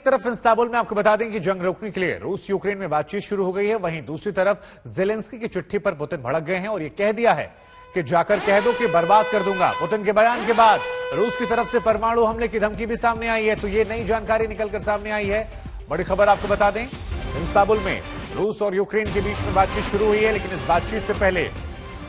तरफ इस्तांबुल में आपको बता दें कि जंग रोकने के लिए रूस यूक्रेन में बातचीत शुरू हो गई है, वहीं दूसरी तरफ जेलेंस्की की चिट्ठी पर पुतिन भड़क गए हैं और यह कह दिया है कि जाकर कह दो कि बर्बाद कर दूंगा। पुतिन के बयान के बाद रूस की तरफ से परमाणु हमले की धमकी भी सामने आई है, तो ये नई जानकारी निकलकर सामने आई है। बड़ी खबर आपको बता दें, इस्तांबुल में रूस और यूक्रेन के बीच में बातचीत शुरू हुई है, लेकिन इस बातचीत से पहले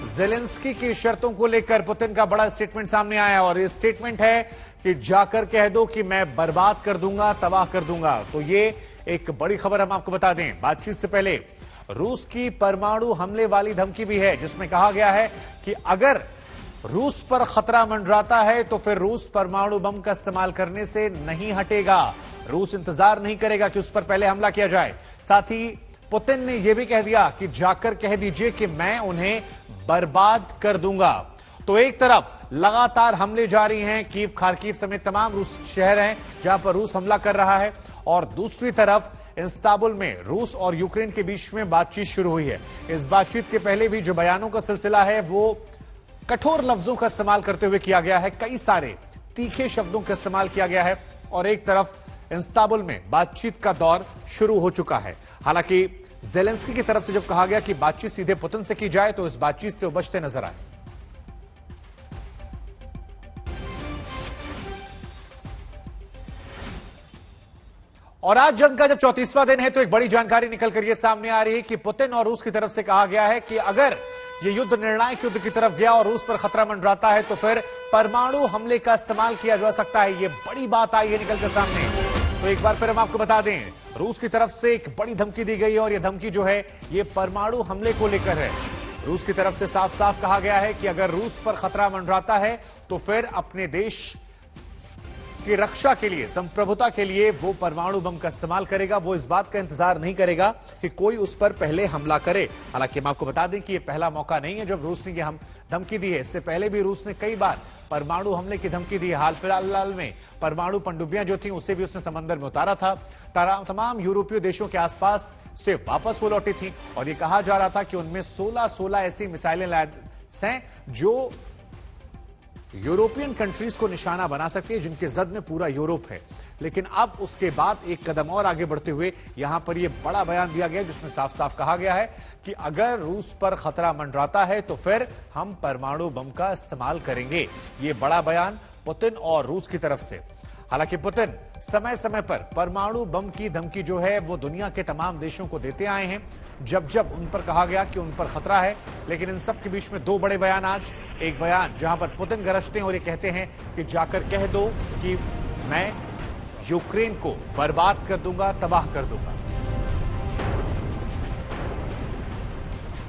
जेलेंस्की की शर्तों को लेकर पुतिन का बड़ा स्टेटमेंट सामने आया और यह स्टेटमेंट है कि जाकर कह दो कि मैं बर्बाद कर दूंगा, तबाह कर दूंगा। तो ये एक बड़ी खबर हम आपको बता दें। बातचीत से पहले रूस की परमाणु हमले वाली धमकी भी है, जिसमें कहा गया है कि अगर रूस पर खतरा मंडराता है तो फिर रूस परमाणु बम का इस्तेमाल करने से नहीं हटेगा। रूस इंतजार नहीं करेगा कि उस पर पहले हमला किया जाए। साथ ही पुतिन ने यह भी कह दिया कि जाकर कह दीजिए कि मैं उन्हें बर्बाद कर दूंगा। तो एक तरफ लगातार हमले जारी हैं, कीव, खार्किव समेत तमाम रूस शहर हैं जहां पर रूस हमला कर रहा है, और दूसरी तरफ इस्तांबुल में रूस और यूक्रेन के बीच में बातचीत शुरू हुई है। इस बातचीत के पहले भी जो बयानों का सिलसिला है वो कठोर लफ्जों का इस्तेमाल करते हुए किया गया है, कई सारे तीखे शब्दों का इस्तेमाल किया गया है, और एक तरफ इस्तांबुल में बातचीत का दौर शुरू हो चुका है। हालांकि जेलेंस्की की तरफ से जब कहा गया कि बातचीत सीधे पुतिन से की जाए तो इस बातचीत से उबजते नजर आए। और आज जंग का जब 34वां दिन है तो एक बड़ी जानकारी निकलकर यह सामने आ रही है कि पुतिन और रूस की तरफ से कहा गया है कि अगर यह युद्ध निर्णायक युद्ध की तरफ गया और रूस पर खतरा मंडराता है तो फिर परमाणु हमले का इस्तेमाल किया जा सकता है। यह बड़ी बात आई है निकलकर सामने। तो एक बार फिर हम आपको बता दें, रूस की तरफ से एक बड़ी धमकी दी गई है और यह धमकी जो है ये परमाणु हमले को लेकर है। रूस की तरफ से साफ साफ कहा गया है कि अगर रूस पर खतरा मंडराता है तो फिर अपने देश की रक्षा के लिए, संप्रभुता के लिए वो परमाणु बम का इस्तेमाल करेगा। वो इस बात का इंतजार नहीं करेगा कि कोई उस पर पहले हमला करे। हालांकि हम आपको बता दें कि यह पहला मौका नहीं है जब रूस ने यह धमकी दी है। इससे पहले भी रूस ने कई बार परमाणु हमले की धमकी दी है। हाल फिलहाल में परमाणु पनडुब्बियां जो थी उसे भी उसने समंदर में उतारा था। तमाम यूरोपीय देशों के आसपास से वापस वो लौटी थी और यह कहा जा रहा था कि उनमें 16 ऐसी मिसाइलें हैं जो यूरोपियन कंट्रीज को निशाना बना सकती है, जिनके जद में पूरा यूरोप है। लेकिन अब उसके बाद एक कदम और आगे बढ़ते हुए यहां पर यह बड़ा बयान दिया गया जिसमें साफ साफ कहा गया है कि अगर रूस पर खतरा मंडराता है तो फिर हम परमाणु बम का इस्तेमाल करेंगे। यह बड़ा बयान पुतिन और रूस की तरफ से। हालांकि पुतिन समय समय पर परमाणु बम की धमकी जो है वो दुनिया के तमाम देशों को देते आए हैं जब जब उन पर कहा गया कि उन पर खतरा है। लेकिन इन सब के बीच में दो बड़े बयान आज। एक बयान जहां पर पुतिन गरजते हैं और ये कहते हैं कि जाकर कह दो कि मैं यूक्रेन को बर्बाद कर दूंगा, तबाह कर दूंगा।